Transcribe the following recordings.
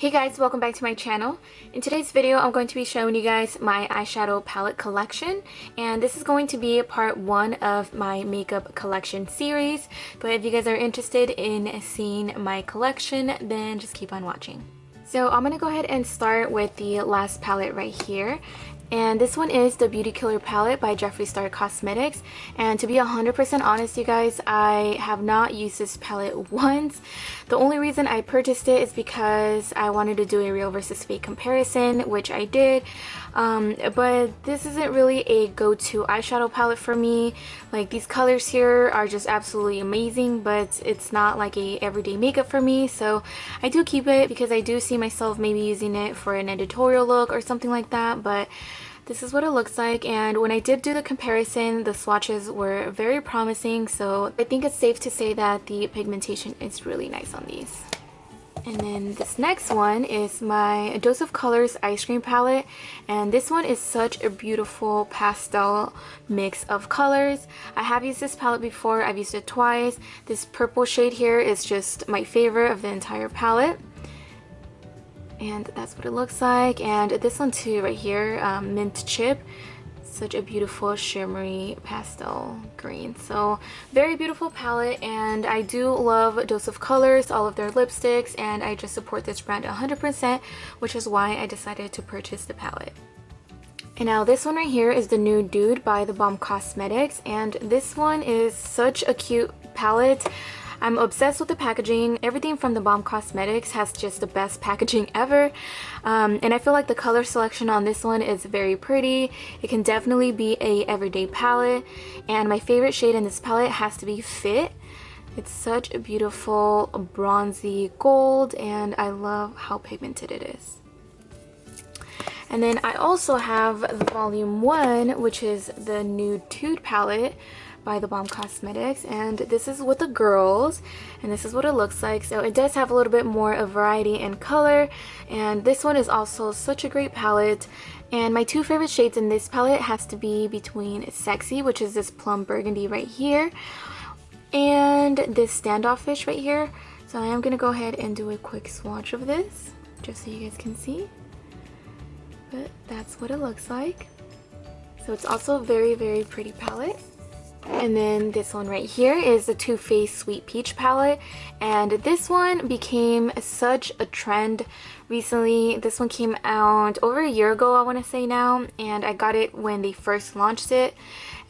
Hey guys, welcome back to my channel. In today's video, I'm going to be showing you guys my eyeshadow palette collection, and this is going to be part 1 of my makeup collection series. But if you guys are interested in seeing my collection, then just keep on watching. So I'm going to go ahead and start with the last palette right here. And this one is the Beauty Killer palette by Jeffree Star Cosmetics. And to be 100% honest, you guys, I have not used this palette once. The only reason I purchased it is because I wanted to do a real versus fake comparison, which I did. But this isn't really a go-to eyeshadow palette for me. Like, these colors here are just absolutely amazing, but it's not like a everyday makeup for me. So I do keep it because I do see myself maybe using it for an editorial look or something like that. But this is what it looks like, and when I did do the comparison, the swatches were very promising, so I think it's safe to say that the pigmentation is really nice on these. And then this next one is my Dose of Colors Ice Cream palette, and this one is such a beautiful pastel mix of colors. I have used this palette before, I've used it twice. This purple shade here is just my favorite of the entire palette. And that's what it looks like. And this one too right here, Mint Chip, such a beautiful shimmery pastel green. So very beautiful palette, and I do love Dose of Colors, all of their lipsticks, and I just support this brand 100%, which is why I decided to purchase the palette. And now this one right here is the Nude Dude by the Balm Cosmetics, and this one is such a cute palette. I'm obsessed with the packaging. Everything from the Balm Cosmetics has just the best packaging ever. And I feel like the color selection on this one is very pretty. It can definitely be a everyday palette. And my favorite shade in this palette has to be Fit. It's such a beautiful bronzy gold, and I love how pigmented it is. And then I also have the Volume 1, which is the Nude Tude palette by the Balm Cosmetics, and this is with the girls, and this is what it looks like. So it does have a little bit more of variety in color, and this one is also such a great palette. And my two favorite shades in this palette has to be between Sexy, which is this plum burgundy right here, and this Standoffish right here. So I am gonna go ahead and do a quick swatch of this just so you guys can see. But that's what it looks like. So it's also a very, very pretty palette. And then this one right here is the Too Faced Sweet Peach palette, and this one became such a trend recently. This one came out over a year ago, I want to say now, and I got it when they first launched it,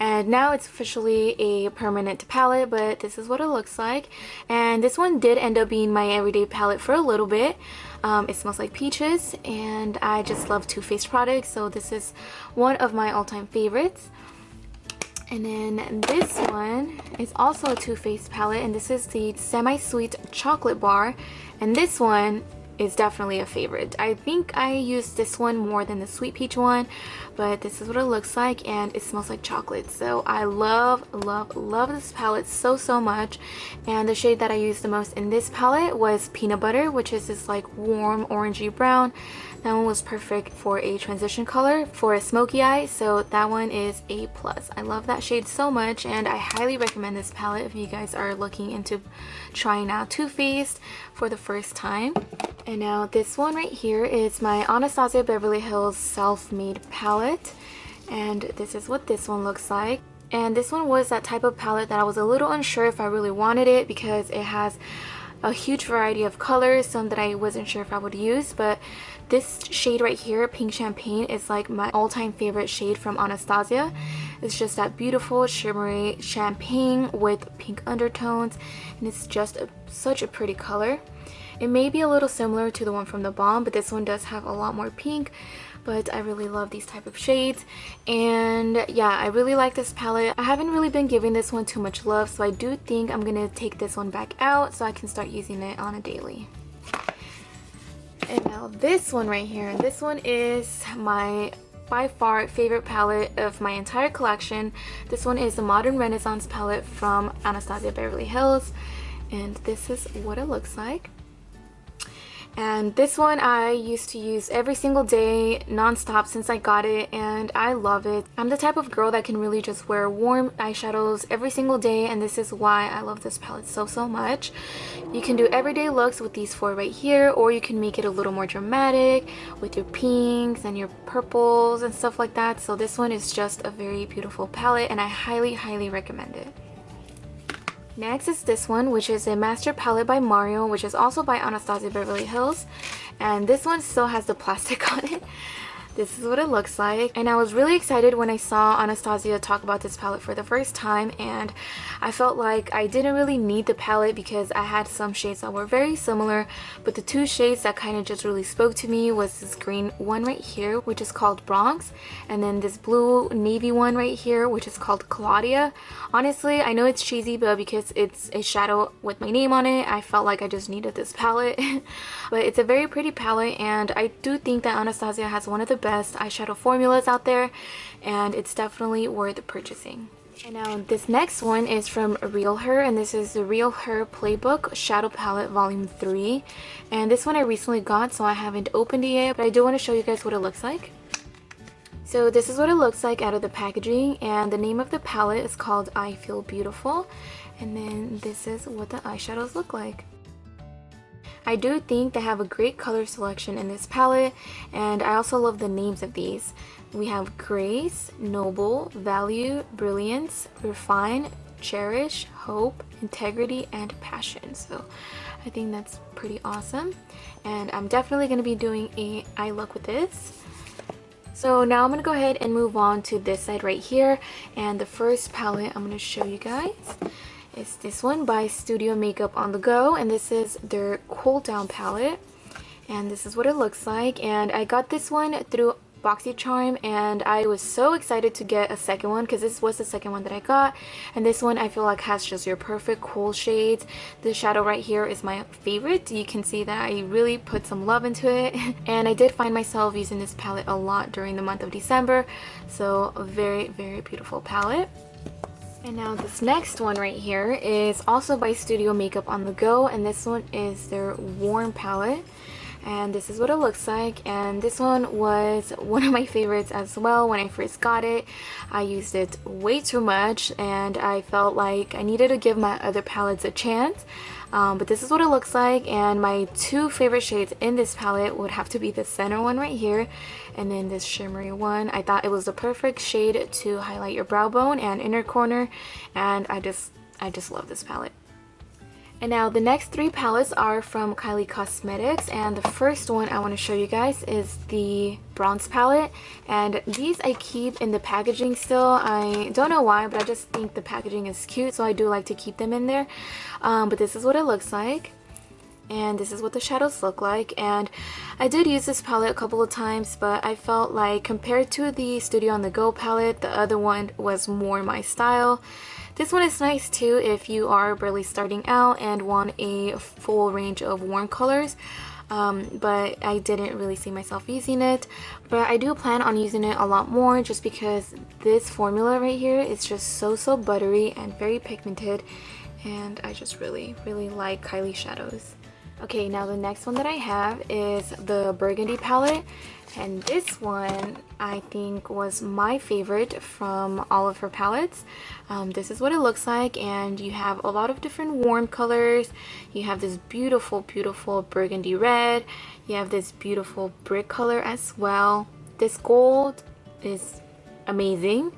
and now it's officially a permanent palette. But this is what it looks like, and this one did end up being my everyday palette for a little bit. It smells like peaches, and I just love Too Faced products, so this is one of my all-time favorites. And then this one is also a Too Faced palette, and this is the Semi-Sweet Chocolate Bar, and this one is definitely a favorite. I think I used this one more than the Sweet Peach one, but this is what it looks like, and it smells like chocolate. So I love this palette so much. And the shade that I used the most in this palette was Peanut Butter, which is this like warm orangey brown. That one was perfect for a transition color for a smoky eye, so that one is a plus. I love that shade so much, and I highly recommend this palette if you guys are looking into trying out Too Faced for the first time. And now this one right here is my Anastasia Beverly Hills Self-Made palette, and this is what this one looks like. And this one was that type of palette that I was a little unsure if I really wanted it, because it has a huge variety of colors, some that I wasn't sure if I would use. But this shade right here, Pink Champagne, is like my all-time favorite shade from Anastasia. It's just that beautiful shimmery champagne with pink undertones, and it's just such a pretty color. It may be a little similar to the one from the Balm, but this one does have a lot more pink. But I really love these type of shades, and yeah, I really like this palette. I haven't really been giving this one too much love, so I do think I'm gonna take this one back out so I can start using it on a daily. And now this one right here, this one is my by far favorite palette of my entire collection. This one is the Modern Renaissance palette from Anastasia Beverly Hills, and this is what it looks like. And this one I used to use every single day non-stop since I got it, and I love it. I'm the type of girl that can really just wear warm eyeshadows every single day, and this is why I love this palette so much. You can do everyday looks with these four right here, or you can make it a little more dramatic with your pinks and your purples and stuff like that. So this one is just a very beautiful palette, and I highly recommend it. Next is this one, which is a master palette by Mario, which is also by Anastasia Beverly Hills, and this one still has the plastic on it. This is what it looks like, and I was really excited when I saw Anastasia talk about this palette for the first time, and I felt like I didn't really need the palette because I had some shades that were very similar, but the two shades that kind of just really spoke to me was this green one right here, which is called Bronx, and then this blue navy one right here, which is called Claudia. Honestly, I know it's cheesy, but because it's a shadow with my name on it, I felt like I just needed this palette. But it's a very pretty palette, and I do think that Anastasia has one of the best eyeshadow formulas out there, and it's definitely worth purchasing. And now this next one is from Real Her, and this is the Real Her Playbook Shadow Palette Volume 3. And this one I recently got, so I haven't opened it yet, but I do want to show you guys what it looks like. So this is what it looks like out of the packaging, and the name of the palette is called I Feel Beautiful. And then this is what the eyeshadows look like. I do think they have a great color selection in this palette, and I also love the names of these. We have Grace, Noble, Value, Brilliance, Refine, Cherish, Hope, Integrity, and Passion. So I think that's pretty awesome, and I'm definitely going to be doing a eye look with this. So now I'm going to go ahead and move on to this side right here, and the first palette I'm going to show you guys is this one by Studio Makeup on the Go, and this is their Cool Down palette, and this is what it looks like. And I got this one through BoxyCharm, and I was so excited to get a second one because this was the second one that I got, and this one I feel like has just your perfect cool shades. The shadow right here is my favorite. You can see that I really put some love into it, and I did find myself using this palette a lot during the month of December, so a very beautiful palette. And now this next one right here is also by Studio Makeup on the Go, and this one is their Warm palette, and this is what it looks like. And this one was one of my favorites as well. When I first got it, I used it way too much, and I felt like I needed to give my other palettes a chance. But this is what it looks like, and my two favorite shades in this palette would have to be the center one right here and then this shimmery one. I thought it was the perfect shade to highlight your brow bone and inner corner, and I just love this palette. And now the next three palettes are from Kylie Cosmetics, and the first one I want to show you guys is the Bronze palette, and these I keep in the packaging still. I don't know why, but I just think the packaging is cute, so I do like to keep them in there. But this is what it looks like, and this is what the shadows look like. And I did use this palette a couple of times, but I felt like compared to the Studio on the Go palette, the other one was more my style. This one is nice too if you are barely starting out and want a full range of warm colors, but I didn't really see myself using it. But I do plan on using it a lot more just because this formula right here is just so buttery and very pigmented, and I just really like Kylie shadows. Okay, now the next one that I have is the Burgundy palette, and this one I think was my favorite from all of her palettes. This is what it looks like, and you have a lot of different warm colors. You have this beautiful burgundy red. You have this beautiful brick color as well. This gold is amazing.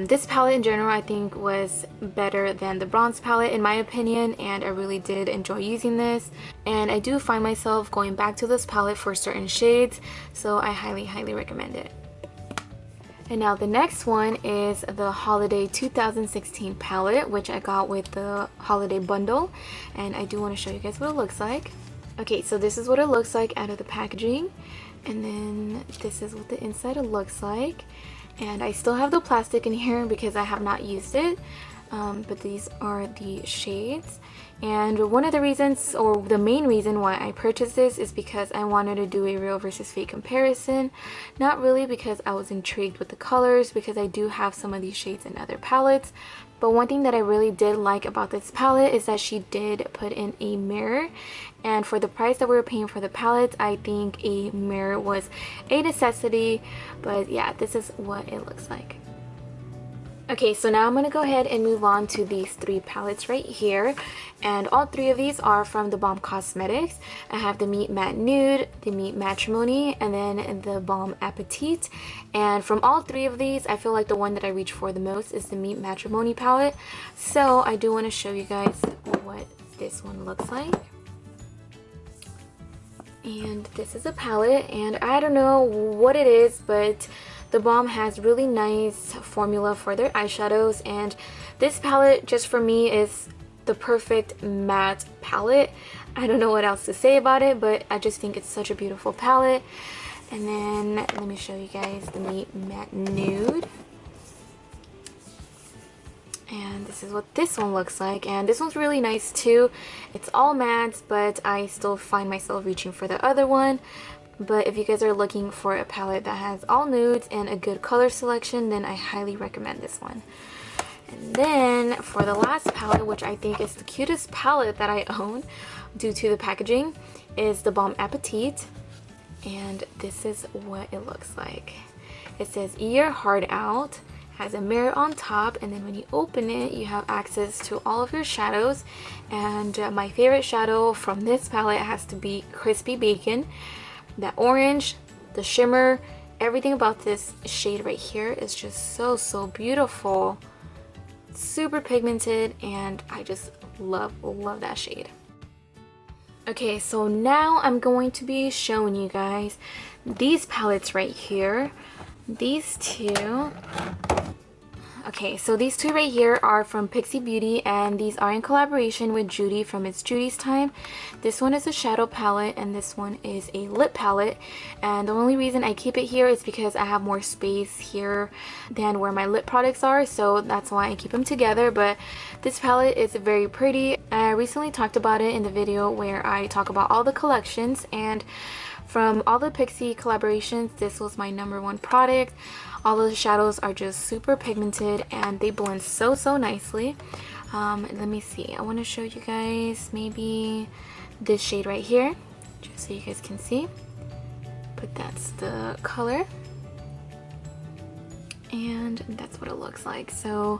This palette in general I think was better than the Bronze palette in my opinion, and I really did enjoy using this, and I do find myself going back to this palette for certain shades, so I highly recommend it. And now the next one is the Holiday 2016 palette, which I got with the holiday bundle, and I do want to show you guys what it looks like. Okay, so this is what it looks like out of the packaging, and then this is what the inside looks like. And I still have the plastic in here because I have not used it, but these are the shades. And one of the reasons, or the main reason why I purchased this is because I wanted to do a real versus fake comparison. Not really because I was intrigued with the colors, because I do have some of these shades in other palettes, But one thing that I really did like about this palette is that she did put in a mirror, and for the price that we were paying for the palette, I think a mirror was a necessity. But yeah, this is what it looks like. Okay, so now I'm going to go ahead and move on to these three palettes right here, and all three of these are from the Balm Cosmetics. I have the Meet Matte Nude, the Meet Matrimony, and then the Balm Appetit. And from all three of these, I feel like the one that I reach for the most is the Meet Matrimony palette. So I do want to show you guys what this one looks like. And this is a palette, and I don't know what it is, but the Balm has really nice formula for their eyeshadows, and this palette just for me is the perfect matte palette. I don't know what else to say about it, but I just think it's such a beautiful palette. And then let me show you guys the Meet Matte Nude. And this is what this one looks like, and this one's really nice too. It's all matte, but I still find myself reaching for the other one. But if you guys are looking for a palette that has all nudes and a good color selection, then I highly recommend this one. And then for the last palette, which I think is the cutest palette that I own due to the packaging, is the Balm Appetit. And this is what it looks like. It says "Eat your heart out," has a mirror on top, and then when you open it, you have access to all of your shadows. And my favorite shadow from this palette has to be Crispy Bacon. That orange, the shimmer, everything about this shade right here is just so beautiful. Super pigmented, and I just love that shade. Okay, so now I'm going to be showing you guys these palettes right here. These two. Okay, so these two right here are from Pixi Beauty, and these are in collaboration with Judy from It's Judy's Time. This one is a shadow palette, and this one is a lip palette. And the only reason I keep it here is because I have more space here than where my lip products are, so that's why I keep them together. But this palette is very pretty. I recently talked about it in the video where I talk about all the collections, and from all the Pixi collaborations, this was my #1 product. All of the shadows are just super pigmented, and they blend so nicely. Let me see. I want to show you guys maybe this shade right here, just so you guys can see. But that's the color, and that's what it looks like. So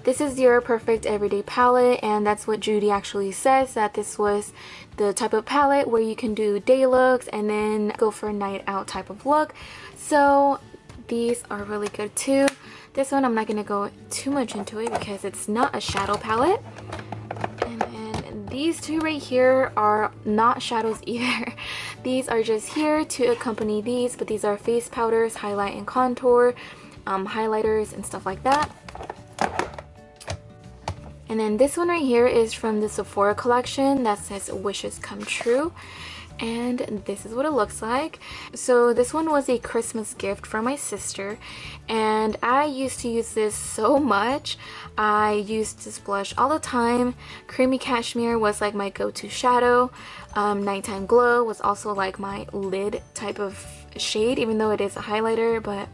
this is your perfect everyday palette, and that's what Judy actually says, that this was the type of palette where you can do day looks and then go for a night out type of look. So these are really good too. This one I'm not going to go too much into it because it's not a shadow palette. And then these two right here are not shadows either. These are just here to accompany these, but these are face powders, highlight and contour, highlighters and stuff like that. And then this one right here is from the Sephora collection that says "Wishes Come True." And this is what it looks like. So this one was a Christmas gift from my sister, and I used to use this so much. I used this blush all the time. Creamy Cashmere was like my go-to shadow. Nighttime Glow was also like my lid type of shade, even though it is a highlighter. But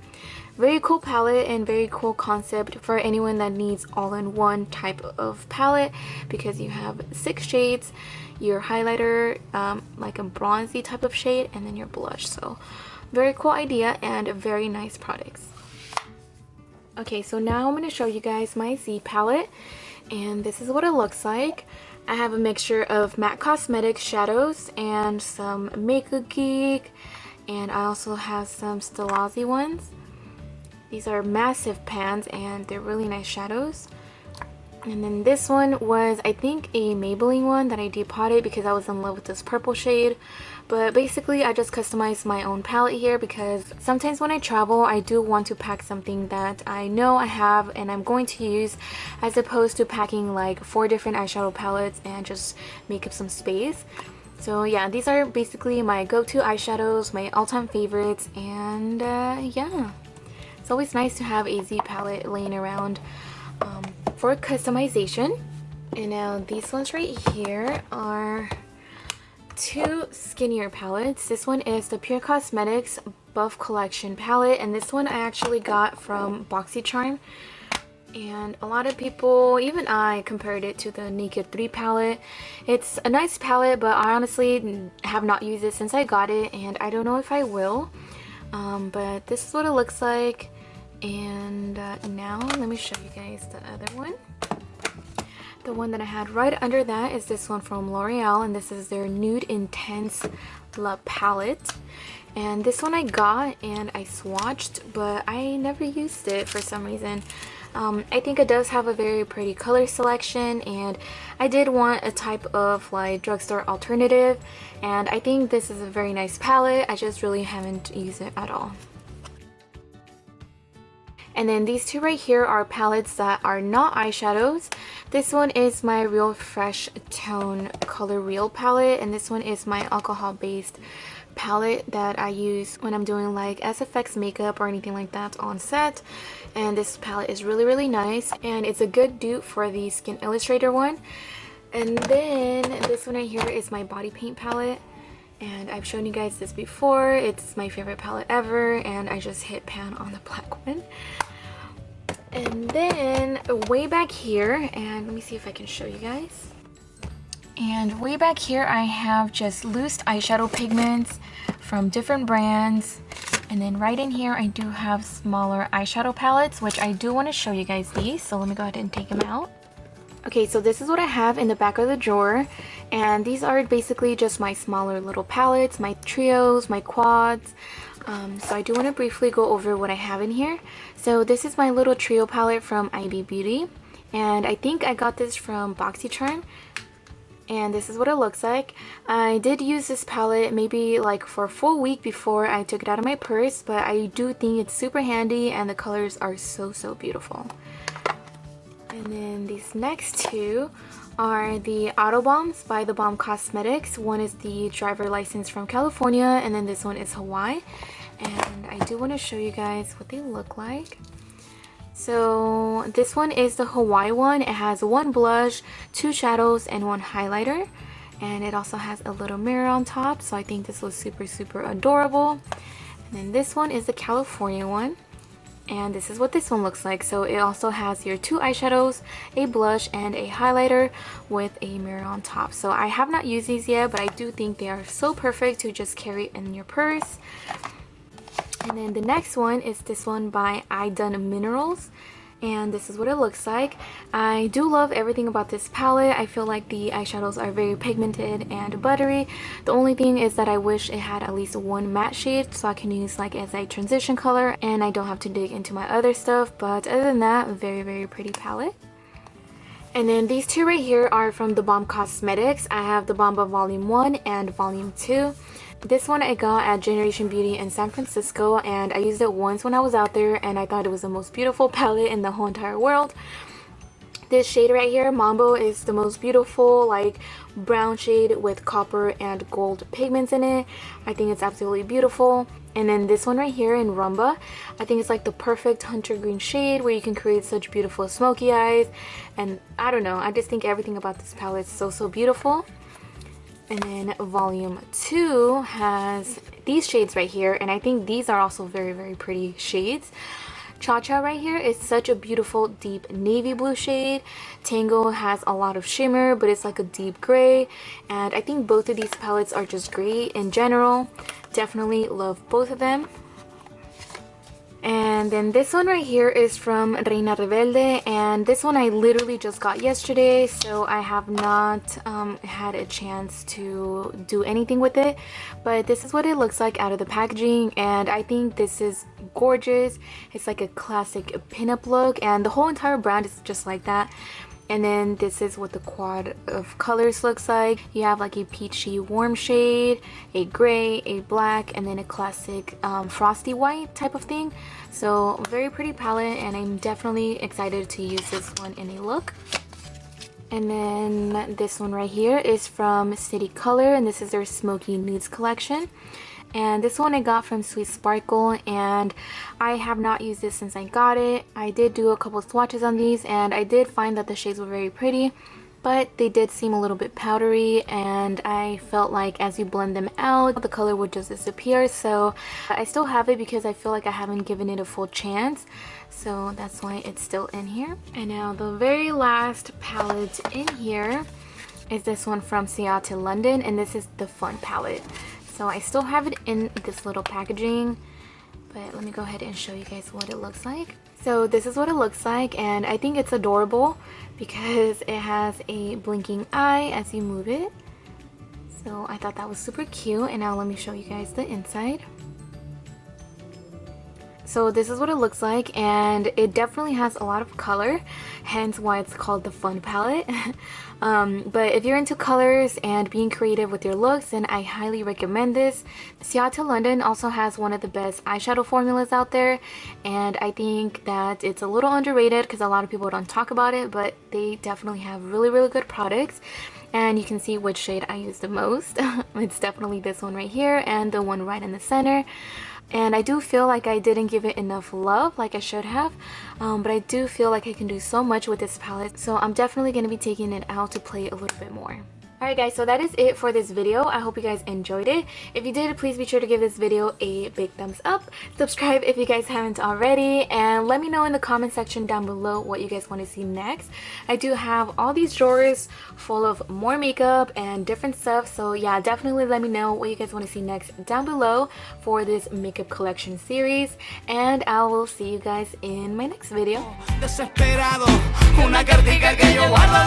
very cool palette and very cool concept for anyone that needs all-in-one type of palette, because you have 6 shades, your highlighter, like a bronzy type of shade, and then your blush. So very cool idea and very nice products. Okay, so now I'm going to show you guys my Z palette, and this is what it looks like. I have a mixture of MAC Cosmetics shadows and some Makeup Geek, and I also have some Stilazzi ones. These are massive pans, and they're really nice shadows. And then this one was, I think, a Maybelline one that I depotted because I was in love with this purple shade. But basically, I just customized my own palette here because sometimes when I travel, I do want to pack something that I know I have and I'm going to use, as opposed to packing like 4 different eyeshadow palettes and just make up some space. So yeah, these are basically my go-to eyeshadows, my all-time favorites, and yeah. It's always nice to have a Z palette laying around for customization. And now these ones right here are 2 skinnier palettes. This one is the Pure Cosmetics Buff Collection palette, and this one I actually got from BoxyCharm. And a lot of people, even I, compared it to the Naked 3 palette. It's a nice palette, but I honestly have not used it since I got it, and I don't know if I will. But this is what it looks like. And now let me show you guys the other one. The one that I had right under that is this one from L'Oreal, and this is their Nude Intense La Palette. And this one I got and I swatched, but I never used it for some reason. I think it does have a very pretty color selection, and I did want a type of like drugstore alternative, and I think this is a very nice palette. I just really haven't used it at all. And then these two right here are palettes that are not eyeshadows. This one is my Real Fresh Tone Color Real palette, and this one is my alcohol based palette that I use when I'm doing like SFX makeup or anything like that on set. And this palette is really nice, and it's a good dupe for the Skin Illustrator one. And then this one right here is my body paint palette, and I've shown you guys this before. It's my favorite palette ever, and I just hit pan on the black one. And then way back here, and let me see if I can show you guys. And way back here I have just loose eyeshadow pigments from different brands. And then right in here I do have smaller eyeshadow palettes, which I do want to show you guys these. So let me go ahead and take them out. Okay, so this is what I have in the back of the drawer. And these are basically just my smaller little palettes, my trios, my quads. So I do want to briefly go over what I have in here. So this is my little trio palette from IB Beauty. And I think I got this from BoxyCharm. And this is what it looks like. I did use this palette maybe like for a full week before I took it out of my purse, but I do think it's super handy and the colors are so beautiful. And then these next two are the Auto Bombs by the Balm Cosmetics. One is the driver license from California, and then this one is Hawaii. And I do want to show you guys what they look like. So this one is the Hawaii one. It has one blush, two shadows, and one highlighter. And it also has a little mirror on top, so I think this was super adorable. And then this one is the California one. And this is what this one looks like. So it also has your two eyeshadows, a blush, and a highlighter with a mirror on top. So I have not used these yet, but I do think they are so perfect to just carry in your purse. And then the next one is this one by I Done Minerals, and this is what it looks like. I do love everything about this palette. I feel like the eyeshadows are very pigmented and buttery. The only thing is that I wish it had at least one matte shade so I can use like as a transition color and I don't have to dig into my other stuff, but other than that, very pretty palette. And then these two right here are from the Balm Cosmetics. I have the Bomba Volume 1 and Volume 2. This one I got at Generation Beauty in San Francisco, and I used it once when I was out there, and I thought it was the most beautiful palette in the whole entire world. This shade right here, Mambo, is the most beautiful like brown shade with copper and gold pigments in it. I think it's absolutely beautiful. And then this one right here in Rumba, I think it's like the perfect hunter green shade where you can create such beautiful smoky eyes. And I don't know, I just think everything about this palette is so beautiful. And then Volume 2 has these shades right here, and I think these are also very pretty shades. Cha Cha right here is such a beautiful deep navy blue shade. Tango has a lot of shimmer, but it's like a deep gray. And I think both of these palettes are just great in general. Definitely love both of them. And then this one right here is from Reina Rebelde, and this one I literally just got yesterday, so I have not had a chance to do anything with it. But this is what it looks like out of the packaging, and I think this is gorgeous. It's like a classic pinup look, and the whole entire brand is just like that. And then this is what the quad of colors looks like. You have like a peachy warm shade, a gray, a black, and then a classic frosty white type of thing. So very pretty palette, and I'm definitely excited to use this one in a look. And then this one right here is from City Color, and this is their Smoky Nudes collection. And this one I got from Sweet Sparkle, and I have not used this since I got it. I did do a couple swatches on these, and I did find that the shades were very pretty. but they did seem a little bit powdery, and I felt like as you blend them out the color would just disappear. So I still have it because I feel like I haven't given it a full chance, so that's why it's still in here. And now the very last palette in here is this one from Stilazzi London, and this is the Fun palette. So I still have it in this little packaging, but let me go ahead and show you guys what it looks like. So this is what it looks like, and I think it's adorable because it has a blinking eye as you move it. So I thought that was super cute, and now let me show you guys the inside. So this is what it looks like, and it definitely has a lot of color, hence why it's called the Fun palette. But if you're into colors and being creative with your looks, then I highly recommend this. Stilazzi London also has one of the best eyeshadow formulas out there, and I think that it's a little underrated because a lot of people don't talk about it, but they definitely have really good products. And you can see which shade I use the most. It's definitely this one right here and the one right in the center. And I do feel like I didn't give it enough love like I should have, but I do feel like I can do so much with this palette, so I'm definitely going to be taking it out to play a little bit more. Alright guys, so that is it for this video. I hope you guys enjoyed it. If you did, please be sure to give this video a big thumbs up. Subscribe if you guys haven't already. And let me know in the comment section down below what you guys want to see next. I do have all these drawers full of more makeup and different stuff. So yeah, definitely let me know what you guys want to see next down below for this makeup collection series. And I will see you guys in my next video. Desesperado, una cartica que yo guardo